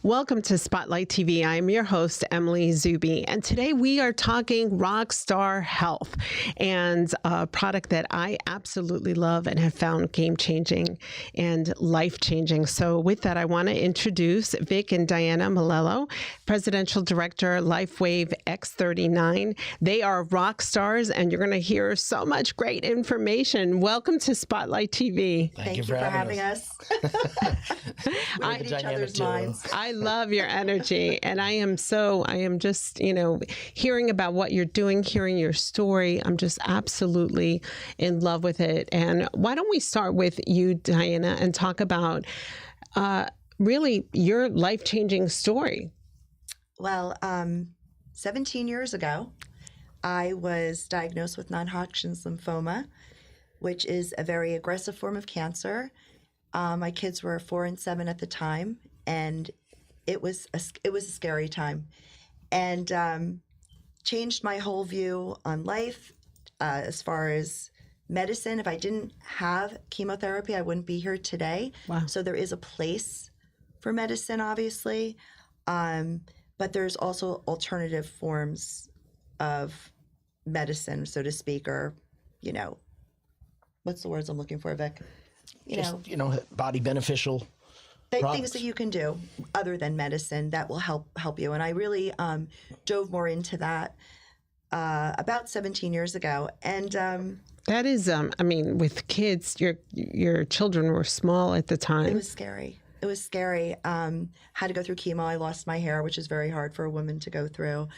Welcome to Spotlight TV. I am your host, Emily Zubi, and today we are talking Rockstar Health, and a product that I absolutely love and have found game-changing and life-changing. So with that, I want to introduce Vic and Diana Melillo, Presidential Director, LifeWave X39. They are rock stars, and you're going to hear so much great information. Welcome to Spotlight TV. Thank you for having us. I read each other's minds. I love your energy, and I am just, hearing about what you're doing, hearing your story. I'm just absolutely in love with it. And why don't we start with you, Diana, and talk about really your life-changing story? Well, 17 years ago, I was diagnosed with non-Hodgkin's lymphoma, which is a very aggressive form of cancer. My kids were 4 and 7 at the time, and it was a scary time, and changed my whole view on life as far as medicine. If I didn't have chemotherapy, I wouldn't be here today. Wow. So there is a place for medicine, obviously, but there's also alternative forms of medicine, so to speak, or, what's the words I'm looking for, Vic? Body beneficial things that you can do other than medicine that will help you. And I really dove more into that about 17 years ago. And that is, with kids, your children were small at the time. It was scary. Had to go through chemo. I lost my hair, which is very hard for a woman to go through.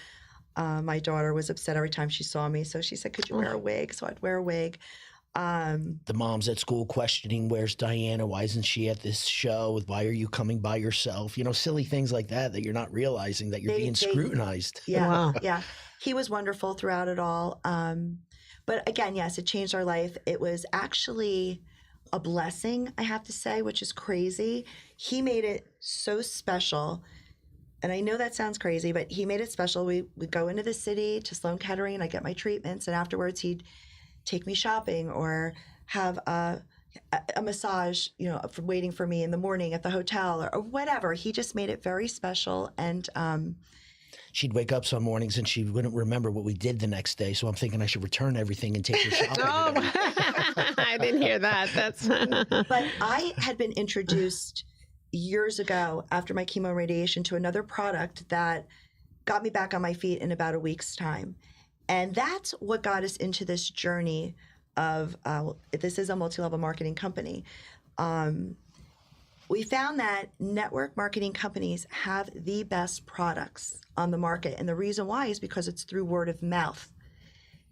My daughter was upset every time she saw me. So she said, could you wear a wig? So I'd wear a wig. The moms at school questioning, where's Diana? Why isn't she at this show? Why are you coming by yourself? Silly things like that you're not realizing that you're being scrutinized. Yeah, wow. Yeah. He was wonderful throughout it all. But again, yes, it changed our life. It was actually a blessing, I have to say, which is crazy. He made it so special. And I know that sounds crazy, but he made it special. We go into the city to Sloan Kettering, I get my treatments, and afterwards he'd take me shopping or have a massage, waiting for me in the morning at the hotel or whatever. He just made it very special. And she'd wake up some mornings and she wouldn't remember what we did the next day. So I'm thinking I should return everything and take her shopping. I didn't hear that. But I had been introduced years ago after my chemo radiation to another product that got me back on my feet in about a week's time. And that's what got us into this journey of, this is a multi-level marketing company. We found that network marketing companies have the best products on the market. And the reason why is because it's through word of mouth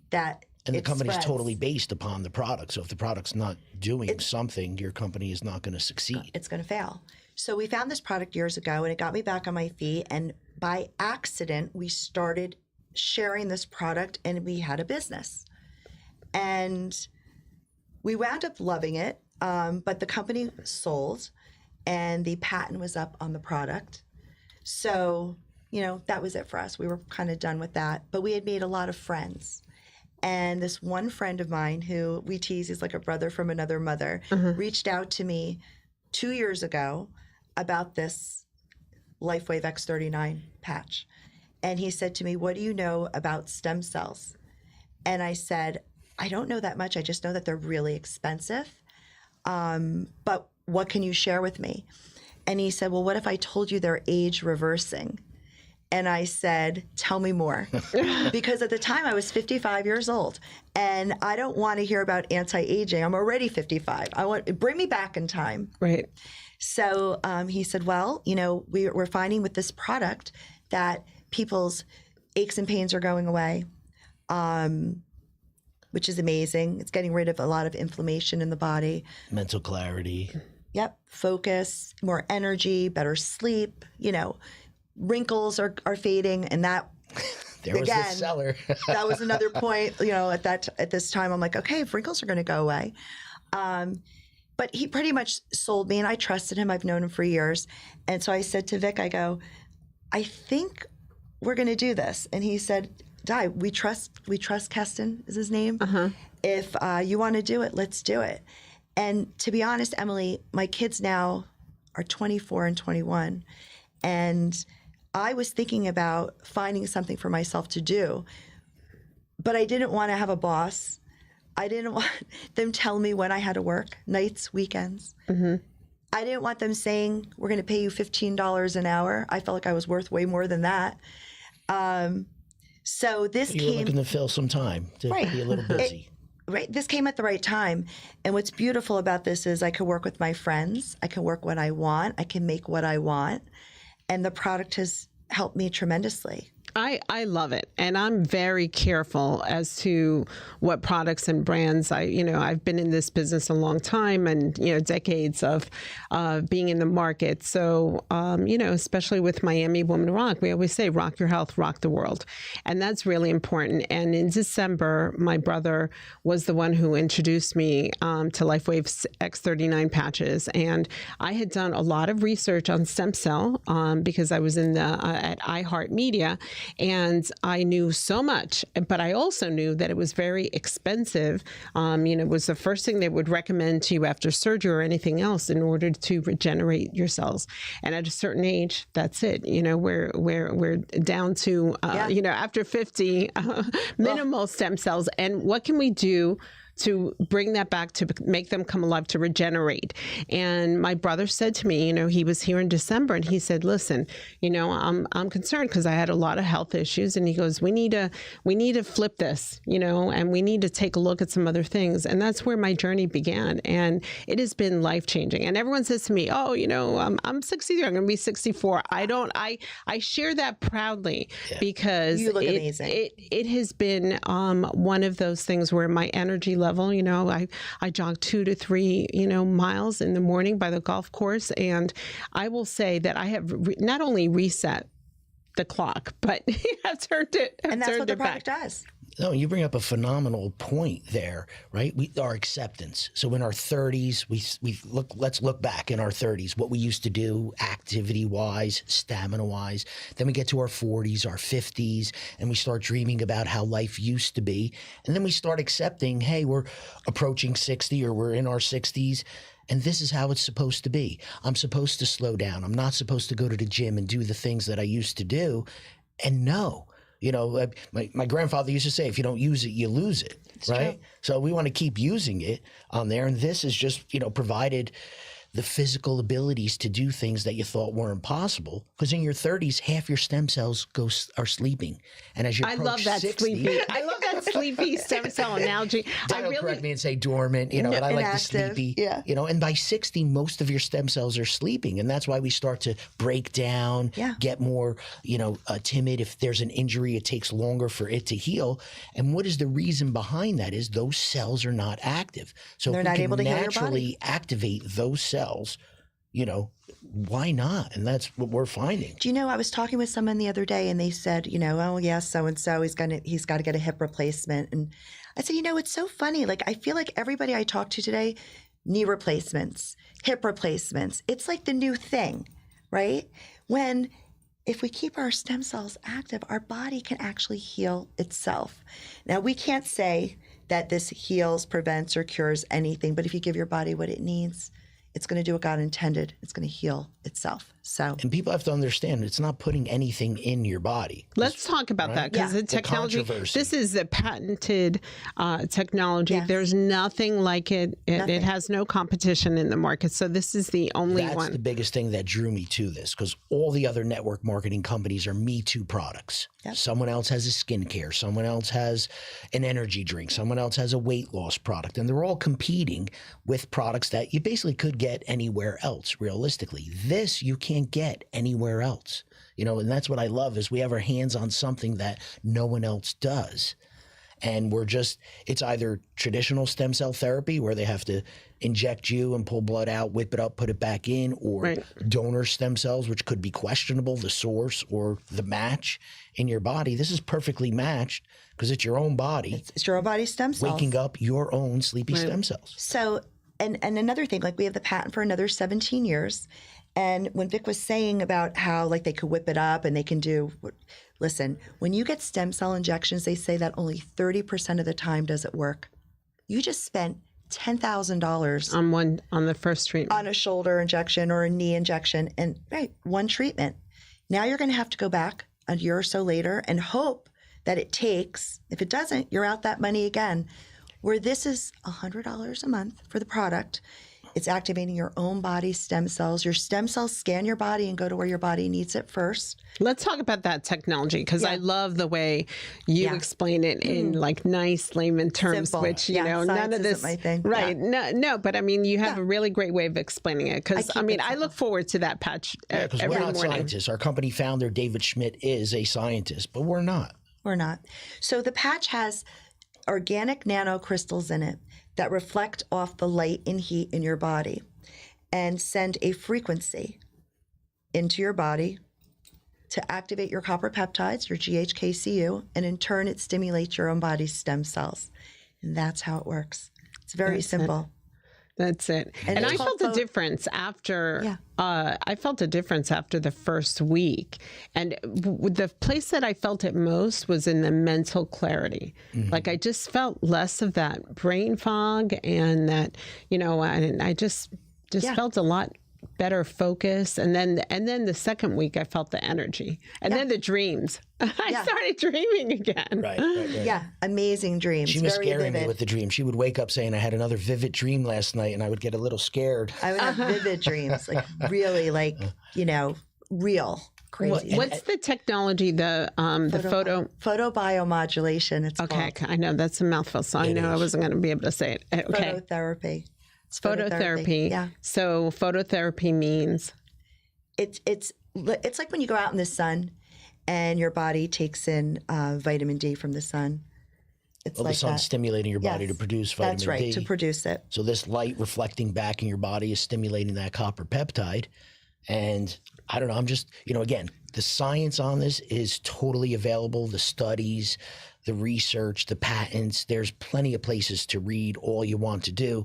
that and the company's spreads. Totally based upon the product. So if the product's not doing something, your company is not going to succeed. It's going to fail. So we found this product years ago, and it got me back on my feet. And by accident, we started sharing this product, and we had a business. And we wound up loving it, but the company sold, and the patent was up on the product. So, that was it for us. We were kind of done with that. But we had made a lot of friends. And this one friend of mine who we tease, he's like a brother from another mother, reached out to me 2 years ago about this LifeWave X39 patch. And he said to me, what do you know about stem cells? And I said, I don't know that much. I just know that they're really expensive. But what can you share with me? And he said, well, what if I told you they're age reversing? And I said, tell me more. Because at the time I was 55 years old, and I don't want to hear about anti-aging. I'm already 55. Bring me back in time. Right. So he said, well, we're finding with this product that people's aches and pains are going away, which is amazing. It's getting rid of a lot of inflammation in the body. Mental clarity. Yep. Focus, more energy, better sleep, wrinkles are fading, and that there was the seller. That was another point, at this time I'm like, okay, if wrinkles are going to go away. But he pretty much sold me, and I trusted him. I've known him for years. And so I said to Vic, I go, I think we're going to do this. And he said, Di, we trust Keston is his name. If you want to do it, let's do it. And to be honest, Emily, my kids now are 24 and 21. And I was thinking about finding something for myself to do, but I didn't want to have a boss. I didn't want them telling me when I had to work, nights, weekends. Mm-hmm. I didn't want them saying, we're going to pay you $15 an hour. I felt like I was worth way more than that. So this You were looking to fill some time to be a little busy. Right. This came at the right time. And what's beautiful about this is I can work with my friends. I can work what I want. I can make what I want. And the product has helped me tremendously. I love it. And I'm very careful as to what products and brands I've been in this business a long time and, decades of being in the market. So, especially with Miami Woman Rock, we always say, rock your health, rock the world. And that's really important. And in December, my brother was the one who introduced me to LifeWave X39 patches. And I had done a lot of research on stem cell because I was at iHeartMedia. And I knew so much, but I also knew that it was very expensive. It was the first thing they would recommend to you after surgery or anything else in order to regenerate your cells. And at a certain age, that's it. We're down to, after 50, minimal stem cells. And what can we do to bring that back, to make them come alive, to regenerate? And my brother said to me, he was here in December, and he said, listen, I'm concerned because I had a lot of health issues. And he goes, we need to flip this, and we need to take a look at some other things. And that's where my journey began. And it has been life-changing. And everyone says to me, oh, I'm 63, I'm going to be 64. I share that proudly because you look amazing. It has been one of those things where my energy level, I jog 2 to 3, miles in the morning by the golf course. And I will say that I have not only reset the clock, but I've turned it. And that's what the product does. No, you bring up a phenomenal point there, right? Our acceptance. So in our 30s, let's look back in our 30s, what we used to do activity-wise, stamina-wise. Then we get to our 40s, our 50s, and we start dreaming about how life used to be. And then we start accepting, hey, we're approaching 60 or we're in our 60s. And this is how it's supposed to be. I'm supposed to slow down. I'm not supposed to go to the gym and do the things that I used to do. And no. My grandfather used to say, if you don't use it, you lose it, it's right? True. So we want to keep using it on there. And this is just, provided the physical abilities to do things that you thought weren't possible. Because in your 30s, half your stem cells are sleeping. And as you approach 60... I love that sleepy stem cell analogy. Dad will correct me and say dormant, but I like the sleepy. Yeah. And by 60, most of your stem cells are sleeping. And that's why we start to break down, get more, timid. If there's an injury, it takes longer for it to heal. And what is the reason behind that is those cells are not active. So they're if we not can able to heal your naturally body. activate those cells, why not? And that's what we're finding. Do you know, I was talking with someone the other day and they said, oh yeah, so-and-so, he's got to get a hip replacement. And I said, it's so funny. Like, I feel like everybody I talk to today, knee replacements, hip replacements, it's like the new thing, right? When if we keep our stem cells active, our body can actually heal itself. Now, we can't say that this heals, prevents, or cures anything, but if you give your body what it needs, it's going to do what God intended. It's going to heal itself. And people have to understand, it's not putting anything in your body. Let's talk about that, because the technology, this is a patented technology. Yes. There's nothing like it. It has no competition in the market. So this is the only one. That's the biggest thing that drew me to this, because all the other network marketing companies are Me Too products. Yep. Someone else has a skincare. Someone else has an energy drink. Someone else has a weight loss product. And they're all competing with products that you basically could get anywhere else, realistically. This you can't get anywhere else, and that's what I love is we have our hands on something that no one else does. And it's either traditional stem cell therapy where they have to inject you and pull blood out, whip it up, put it back in, or donor stem cells, which could be questionable, the source or the match in your body. This is perfectly matched because it's your own body. It's your own body stem cells. Waking up your own sleepy stem cells. So, and another thing, like we have the patent for another 17 years. And when Vic was saying about how like they could whip it up and they can do, listen, when you get stem cell injections, they say that only 30% of the time does it work. You just spent $10,000 on the first treatment, on a shoulder injection or a knee injection, and one treatment. Now you're going to have to go back a year or so later and hope that it takes. If it doesn't, you're out that money again. Where this is $100 a month for the product. It's activating your own body's stem cells. Your stem cells scan your body and go to where your body needs it first. Let's talk about that technology, because I love the way you explain it in like nice layman terms, Simple. which, you know, none of this, my thing. right? No, but I mean, you have a really great way of explaining it, because I mean, I look forward to that patch Because every we're not morning. scientists. Our company founder, David Schmidt, is a scientist, but we're not. We're not. So the patch has organic nanocrystals in it that reflect off the light and heat in your body and send a frequency into your body to activate your copper peptides, your GHKCU, and in turn it stimulates your own body's stem cells. And that's how it works. It's very simple. That's it. And I felt a difference after. I felt a difference after the first week, and the place that I felt it most was in the mental clarity. Like I just felt less of that brain fog, and that, you know, and I just felt a lot better focus. And then the second week I felt the energy, and then the dreams. I started dreaming again. Right. Yeah, amazing dreams. She was very scaring vivid. me with the dream. She would wake up saying, I had another vivid dream last night, and I would get a little scared. I would have vivid dreams, like really, like, you know, real crazy. What's the technology? The photobiomodulation. It's okay, called. I know that's a mouthful, so I know I wasn't going to be able to say it. Okay, Phototherapy. It's phototherapy. Yeah. So phototherapy means it's like when you go out in the sun and your body takes in vitamin D from the sun. It's like the sun's that. stimulating your body to produce vitamin D. That's right, to produce it. So this light reflecting back in your body is stimulating that copper peptide. And I don't know, I'm just, you know, again, the science on this is totally available. The studies, the research, the patents, there's plenty of places to read all you want to do.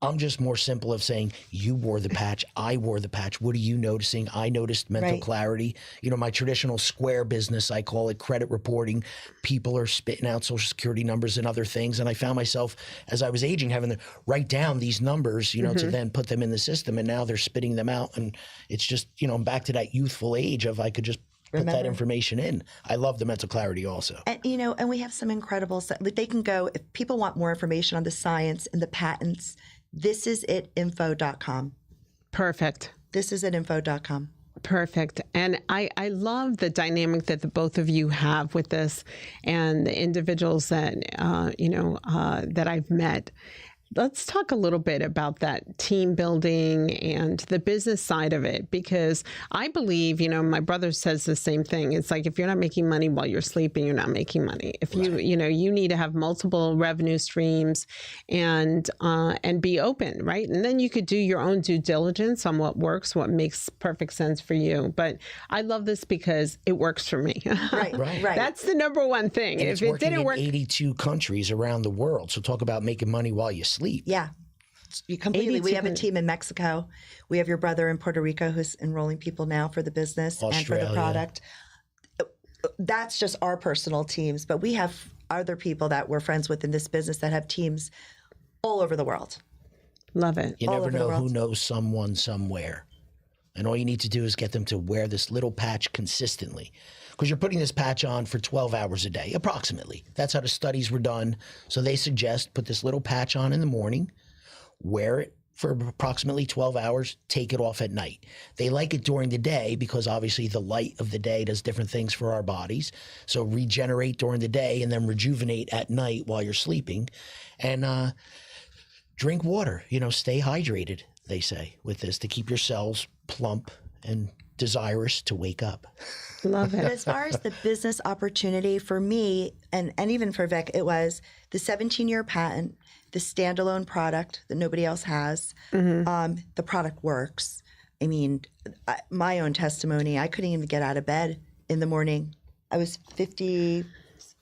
I'm just more simple of saying, you wore the patch, I wore the patch. What are you noticing? I noticed mental clarity. You know, my traditional square business, I call it credit reporting. People are spitting out social security numbers and other things. And I found myself, as I was aging, having to write down these numbers, you know, to then put them in the system. And now they're spitting them out. And it's just, you know, I'm back to that youthful age of I could just put that information in. I love the mental clarity also. And, you know, and we have some incredible stuff. Like they can go, if people want more information on the science and the patents, thisisitinfo.com. perfect. Thisisitinfo.com. Perfect. And I love the dynamic that the both of you have with this, and the individuals that, that I've met. Let's talk a little bit about that team building and the business side of it, because I believe, you know, my brother says the same thing. It's like, if you're not making money while you're sleeping, you're not making money. If you need to have multiple revenue streams and be open, right? And then you could do your own due diligence on what works, what makes perfect sense for you. But I love this because it works for me. Right. That's the number one thing. And if it's it working didn't work, in 82 countries around the world. So talk about making money while you sleep. Yeah. You completely. We have a team in Mexico. We have your brother in Puerto Rico who's enrolling people now for the business and for the product. That's just our personal teams, but we have other people that we're friends with in this business that have teams all over the world. love it. You never know who knows someone somewhere. And all you need to do is get them to wear this little patch consistently. Because you're putting this patch on for 12 hours a day, approximately. That's how the studies were done. So they suggest put this little patch on in the morning, wear it for approximately 12 hours, take it off at night. They like it during the day because obviously the light of the day does different things for our bodies. So regenerate during the day and then rejuvenate at night while you're sleeping. And drink water, stay hydrated, they say, with this to keep your cells plump and desirous to wake up. Love it. But as far as the business opportunity for me, and even for Vic, it was the 17-year patent, the standalone product that nobody else has. The product works. I mean, my own testimony, I couldn't even get out of bed in the morning. I was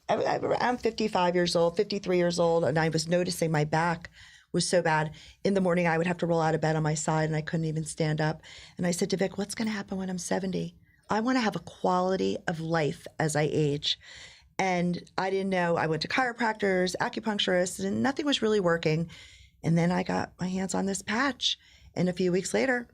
around 55 years old, 53 years old, and I was noticing my back was so bad. In the morning, I would have to roll out of bed on my side, and I couldn't even stand up. And I said to Vic, what's going to happen when I'm 70? I want to have a quality of life as I age. And I didn't know. I went to chiropractors, acupuncturists, and nothing was really working. And then I got my hands on this patch. And a few weeks later,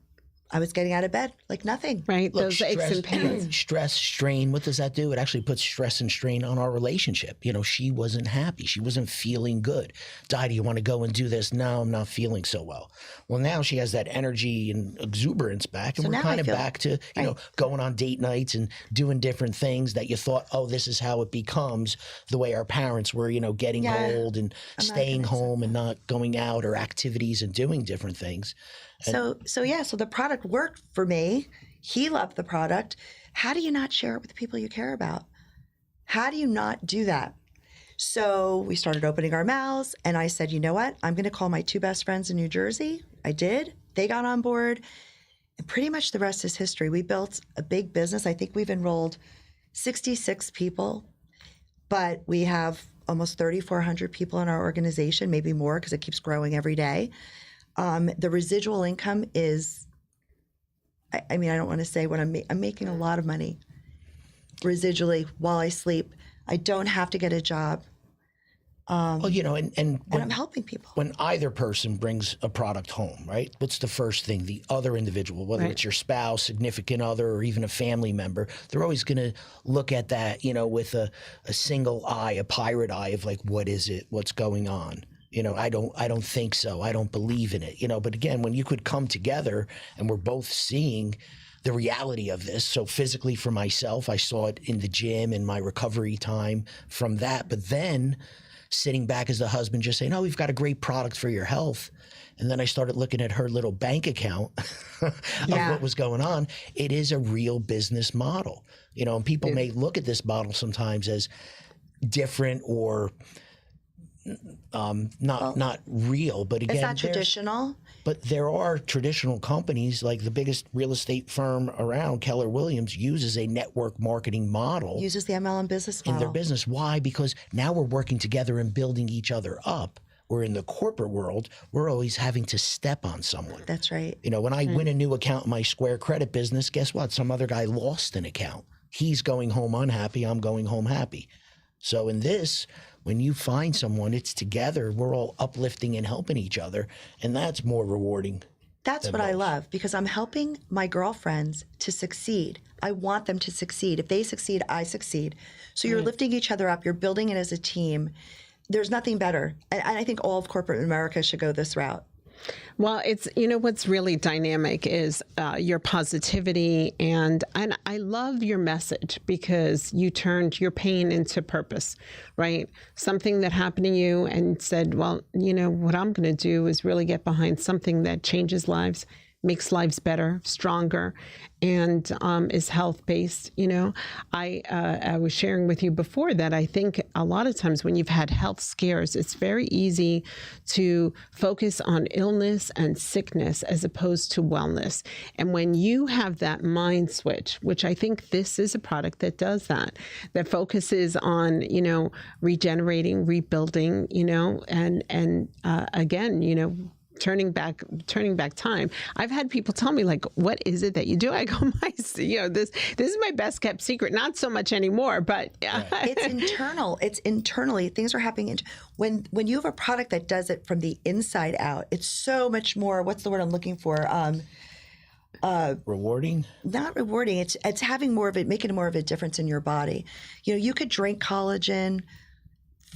I was getting out of bed like nothing. Right. Look, Those aches and pains. stress, strain, what does that do? It actually puts stress and strain on our relationship. You know, she wasn't happy. She wasn't feeling good. Di, do you want to go and do this? No, I'm not feeling so well. Well, now she has that energy and exuberance back, and So we're now kind I of feel- back to, you know, going on date nights and doing different things that you thought, oh, this is how it becomes the way our parents were, you know, getting old and I'm not staying gonna accept home and not going out or activities and doing different things. So the product worked for me. He loved the product. How do you not share it with the people you care about? How do you not do that? So we started opening our mouths, and I said, you know what? I'm going to call my 2 best friends in New Jersey. I did. They got on board, and pretty much the rest is history. We built a big business. I think we've enrolled 66 people, but we have almost 3,400 people in our organization, maybe more because it keeps growing every day. The residual income is, I mean, I don't want to say what I'm making a lot of money residually while I sleep. I don't have to get a job. Well, you know, and I'm helping people. when either person brings a product home, right? What's the first thing? The other individual, whether it's your spouse, significant other, or even a family member, they're always going to look at that, you know, with a single eye, a pirate eye of like, what is it? What's going on? You know, I don't think so. I don't believe in it. You know, but again, when you could come together and we're both seeing the reality of this. So physically for myself, I saw it in the gym in my recovery time from that. But then sitting back as the husband just saying, oh, we've got a great product for your health. And then I started looking at her little bank account of what was going on. It is a real business model. You know, and people may look at this model sometimes as different or not real, but again, It's not traditional. But there are traditional companies, like the biggest real estate firm around, Keller Williams, uses a network marketing model. Uses the MLM business in model. their business. Why? Because now we're working together and building each other up. Where in the corporate world, we're always having to step on someone. That's right. You know, when I win a new account in my Square Credit business, guess what? Some other guy lost an account. He's going home unhappy. I'm going home happy. So in this, when you find someone, it's together. We're all uplifting and helping each other. And that's more rewarding. That's what I love, because I'm helping my girlfriends to succeed. I want them to succeed. If they succeed, I succeed. So you're lifting each other up. You're building it as a team. There's nothing better. And I think all of corporate America should go this route. Well, it's, you know, what's really dynamic is your positivity, and I love your message because you turned your pain into purpose, right? Something that happened to you and said, well, you know, what I'm going to do is really get behind something that changes lives, makes lives better, stronger, and is health-based. You know, I was sharing with you before that I think a lot of times when you've had health scares, it's very easy to focus on illness and sickness as opposed to wellness. And when you have that mind switch, which I think this is a product that does that focuses on, you know, regenerating, rebuilding, you know, and again, you know, turning back time. I've had people tell me, like, what is it that you do? I go, this is my best kept secret. Not so much anymore, but It's internal. It's internally. Things are happening. When you have a product that does it from the inside out, it's so much more, what's the word I'm looking for? Rewarding? Not rewarding. It's having more of it, making more of a difference in your body. You know, you could drink collagen.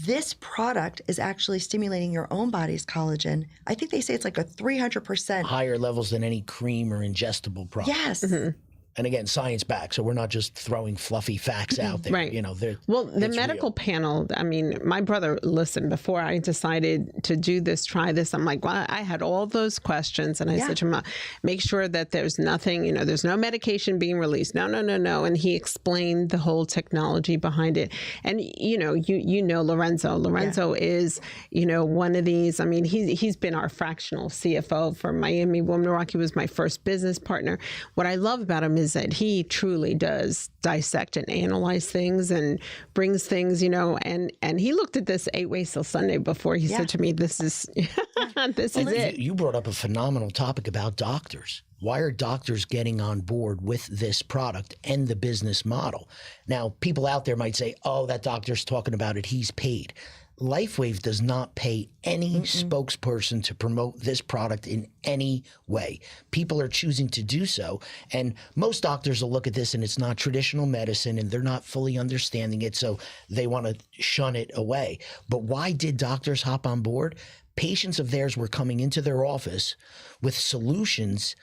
This product is actually stimulating your own body's collagen. I think they say it's like a 300%. Higher levels than any cream or ingestible product. Yes. Mm-hmm. And again, science back. So we're not just throwing fluffy facts out there. Right. You know, well, the medical panel, I mean, my brother listened before I decided to do this, try this. I'm like, well, I had all those questions. And I said to him, make sure that there's nothing, you know, there's no medication being released. No. And he explained the whole technology behind it. And, you know, Lorenzo. Lorenzo is, you know, one of these. I mean, he's been our fractional CFO for Miami Woman Rock. He was my first business partner. What I love about him is that he truly does dissect and analyze things and brings things, you know, and he looked at this 8 Ways Till Sunday before he said to me, this is it. You brought up a phenomenal topic about doctors. Why are doctors getting on board with this product and the business model? Now, people out there might say, oh, that doctor's talking about it. He's paid. LifeWave does not pay any spokesperson to promote this product in any way. People are choosing to do so. And most doctors will look at this and it's not traditional medicine and they're not fully understanding it. So they want to shun it away. But why did doctors hop on board? Patients of theirs were coming into their office with solutions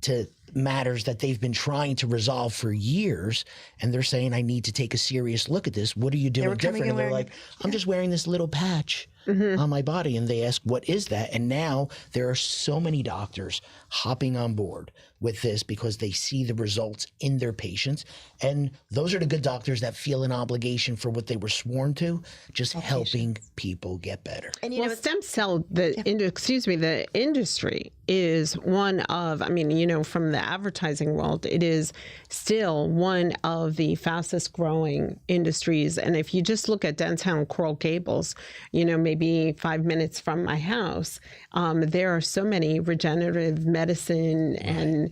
to matters that they've been trying to resolve for years, and they're saying, I need to take a serious look at this. What are you doing different? And they're like, I'm just wearing this little patch on my body. And they ask, what is that? And now there are so many doctors hopping on board with this because they see the results in their patients. And those are the good doctors that feel an obligation for what they were sworn to, just helping people get better. And well, stem cell, the industry is one of, I mean, you know, from the advertising world, it is still one of the fastest growing industries. And if you just look at downtown Coral Gables, you know, maybe 5 minutes from my house, there are so many regenerative medicine and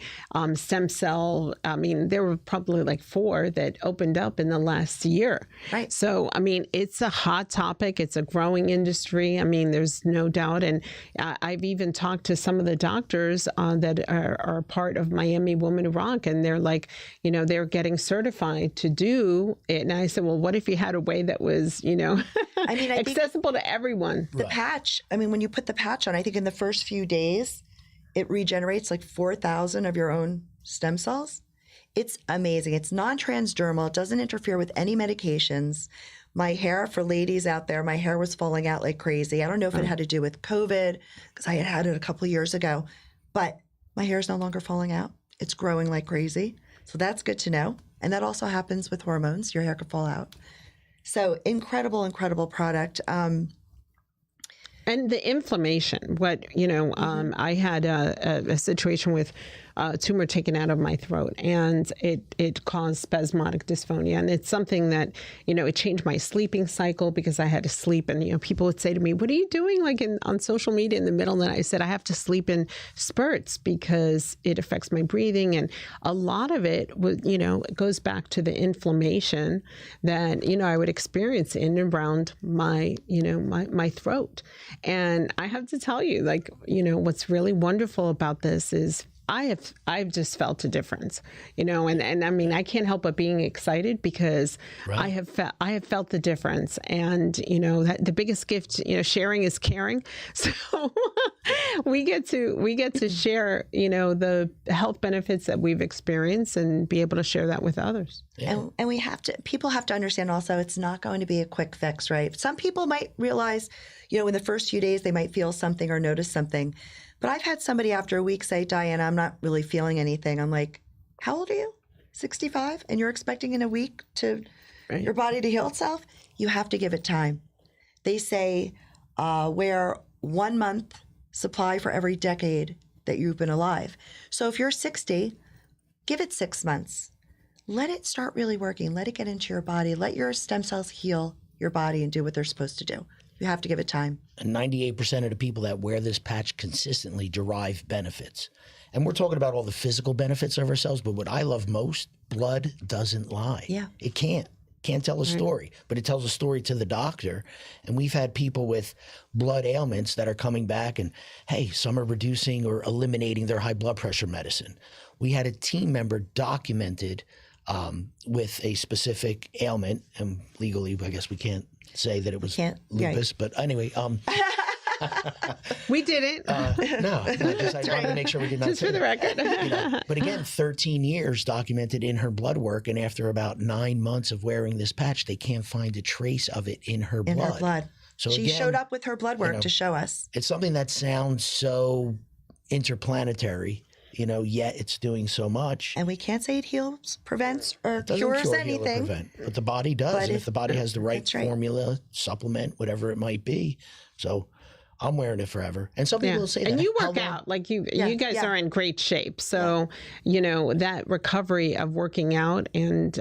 stem cell. I mean, there were probably like 4 that opened up in the last year. Right. So, I mean, it's a hot topic. It's a growing industry. I mean, there's no doubt. And I've even talked to some of the doctors that are part of Miami Women Who Rock, and they're like, you know, they're getting certified to do it. And I said, well, what if you had a way that was, you know, I mean, accessible to everyone? The patch, I mean, when you put the patch on, I think in the first few days, it regenerates like 4,000 of your own stem cells. It's amazing. It's non-transdermal. It doesn't interfere with any medications. My hair, for ladies out there, my hair was falling out like crazy. I don't know if it had to do with COVID, because I had it a couple of years ago, but my hair is no longer falling out. It's growing like crazy. So that's good to know. And that also happens with hormones. Your hair could fall out. So incredible, incredible product. And the inflammation, what, you know, I had a situation with a tumor taken out of my throat, and it caused spasmodic dysphonia. And it's something that, you know, it changed my sleeping cycle because I had to sleep. And, you know, people would say to me, what are you doing like on social media in the middle of the night? I said, I have to sleep in spurts because it affects my breathing. And a lot of it was, you know, it goes back to the inflammation that, you know, I would experience in and around my, you know, my throat. And I have to tell you, like, you know, what's really wonderful about this is I've just felt a difference, you know, and I mean, I can't help but being excited because I have felt the difference. And, you know, that the biggest gift, you know, sharing is caring. So we get to share, you know, the health benefits that we've experienced and be able to share that with others. Yeah. And people have to understand also, it's not going to be a quick fix, right? Some people might realize, you know, in the first few days, they might feel something or notice something. But I've had somebody after a week say, Diana, I'm not really feeling anything. I'm like, how old are you? 65? And you're expecting in a week to your body to heal itself? You have to give it time. They say wear 1 month supply for every decade that you've been alive. So if you're 60, give it 6 months. Let it start really working. Let it get into your body. Let your stem cells heal your body and do what they're supposed to do. You have to give it time. And 98% of the people that wear this patch consistently derive benefits. And we're talking about all the physical benefits of ourselves, but what I love most, blood doesn't lie. Yeah. It can't tell a story, but it tells a story to the doctor. And we've had people with blood ailments that are coming back and, hey, some are reducing or eliminating their high blood pressure medicine. We had a team member documented with a specific ailment, and legally, I guess we can't say that it was lupus, but anyway. We didn't. No, just I wanted to make sure we did not just say for the record. You know, but again, 13 years documented in her blood work, and after about 9 months of wearing this patch, they can't find a trace of it in her blood. In her blood. So she showed up with her blood work to show us. It's something that sounds so interplanetary, you know, yet it's doing so much. And we can't say it heals, prevents, or cures anything. But the body does. And if the body has the right formula, supplement, whatever it might be. So I'm wearing it forever. And some people will say that. And you work out. Like you guys are in great shape. So, you know, that recovery of working out and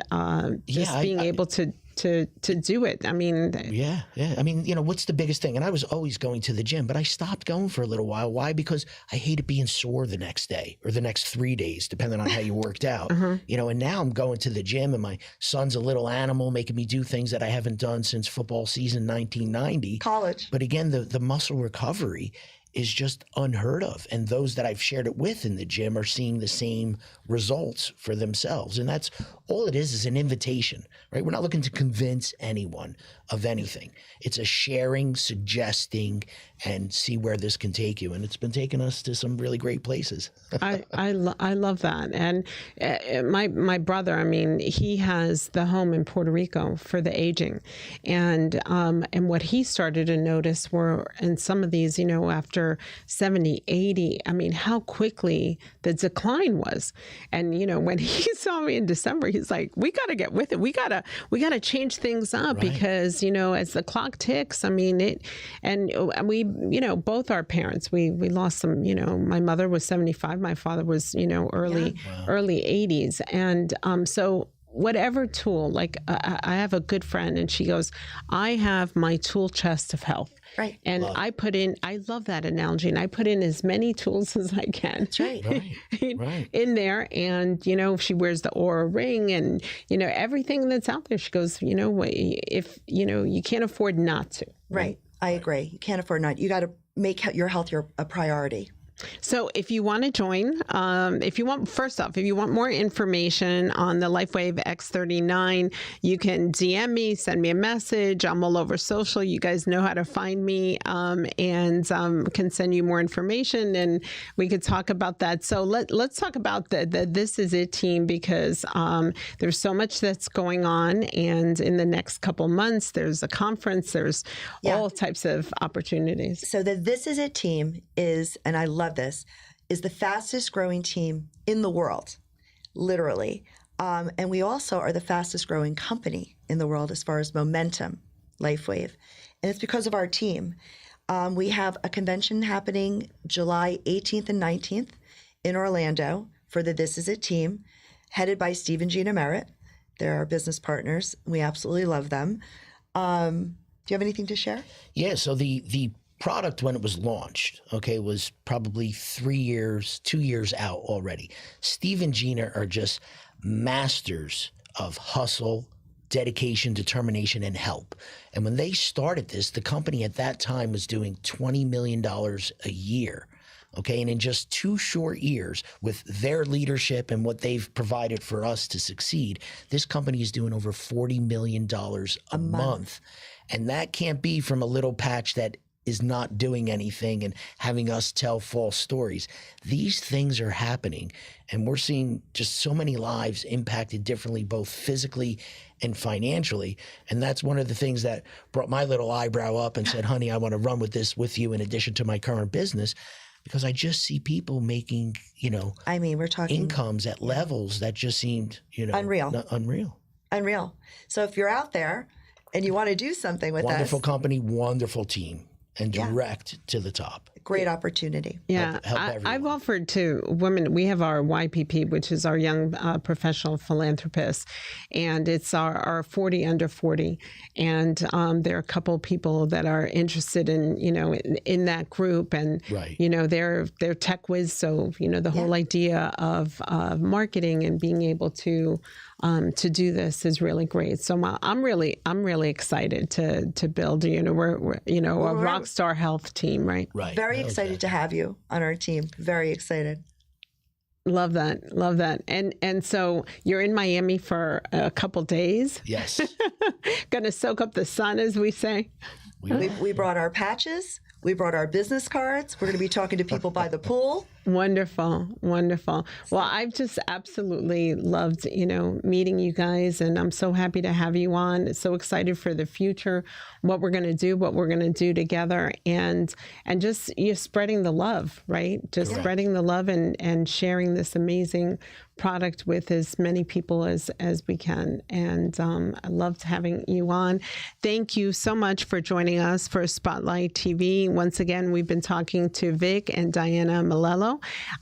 just being able to to do it. I mean, yeah. I mean, what's the biggest thing? And I was always going to the gym, but I stopped going for a little while. Why? Because I hated being sore the next day or the next 3 days, depending on how you worked out. And now I'm going to the gym, and my son's a little animal making me do things that I haven't done since football season 1990. College. But again, the muscle recovery is just unheard of. And those that I've shared it with in the gym are seeing the same results for themselves. And that's all it is an invitation, right? We're not looking to convince anyone of anything. It's a sharing, suggesting, and see where this can take you. And it's been taking us to some really great places. I love that. And my brother, I mean, he has the home in Puerto Rico for the aging. And what he started to notice were, in some of these, after 70, 80, I mean, how quickly the decline was. And, when he saw me in December, he's like, we got to get with it. We got to change things up, right? Because, as the clock ticks, I mean, we, both our parents, we lost some, my mother was 75. My father was, early 80s. And so whatever tool, like I have a good friend, and she goes, I have my tool chest of health. Right. And I love that analogy, and I put in as many tools as I can. That's right. Right. In there. And, she wears the Aura ring and, everything that's out there. She goes, if, you can't afford not to. Right. I agree. You can't afford not. You got to make your health a priority. So if you want to join, if you want more information on the LifeWave X39, you can DM me, send me a message. I'm all over social. You guys know how to find me, and can send you more information, and we could talk about that. So let's talk about the This Is It team, because there's so much that's going on, and in the next couple months, there's a conference, there's all types of opportunities. So the This Is It team is, and I love this, is the fastest growing team in the world, literally. And we also are the fastest growing company in the world as far as momentum, LifeWave. And it's because of our team. We have a convention happening July 18th and 19th in Orlando for the This Is It team, headed by Steve and Gina Merritt. They're our business partners. We absolutely love them. Do you have anything to share? Yeah, so the product, when it was launched, was probably 2 years out already. Steve and Gina are just masters of hustle, dedication, determination, and help. And when they started this, the company at that time was doing $20 million a year. And in just 2 short years, with their leadership and what they've provided for us to succeed, this company is doing over $40 million a month. And that can't be from a little patch that is not doing anything and having us tell false stories. These things are happening, and we're seeing just so many lives impacted differently, both physically and financially. And that's one of the things that brought my little eyebrow up and said, honey, I want to run with this with you in addition to my current business, because I just see people making, we're talking incomes at levels that just seemed, unreal. So if you're out there and you want to do something with wonderful company, wonderful team, and direct to the top. Great opportunity. Yeah, I've offered to women. We have our YPP, which is our young professional philanthropists, and it's our 40 under 40. And there are a couple of people that are interested in in that group, and they're tech whiz. So the whole idea of marketing and being able to do this is really great. So I'm really excited to build. We're a Rockstar Health team, right? Right. Very excited to have you on our team. Very excited. Love that. And so you're in Miami for a couple days. Yes. Gonna soak up the sun, as we say. We brought our patches. We brought our business cards. We're going to be talking to people by the pool. Wonderful. Well, I've just absolutely loved, meeting you guys, and I'm so happy to have you on. So excited for the future, what we're going to do together, and just spreading the love, right? Just spreading the love and sharing this amazing product with as many people as we can. And I loved having you on. Thank you so much for joining us for Spotlight TV. Once again, we've been talking to Vic and Diana Melillo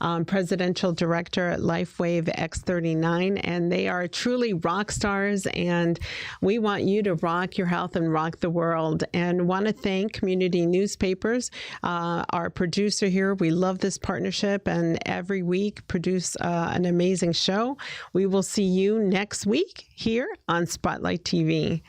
Melillo, Presidential Director at LifeWave X39, and they are truly rock stars, and we want you to rock your health and rock the world. And want to thank Community Newspapers, our producer here. We love this partnership, and every week produce an amazing show. We will see you next week here on Spotlight TV.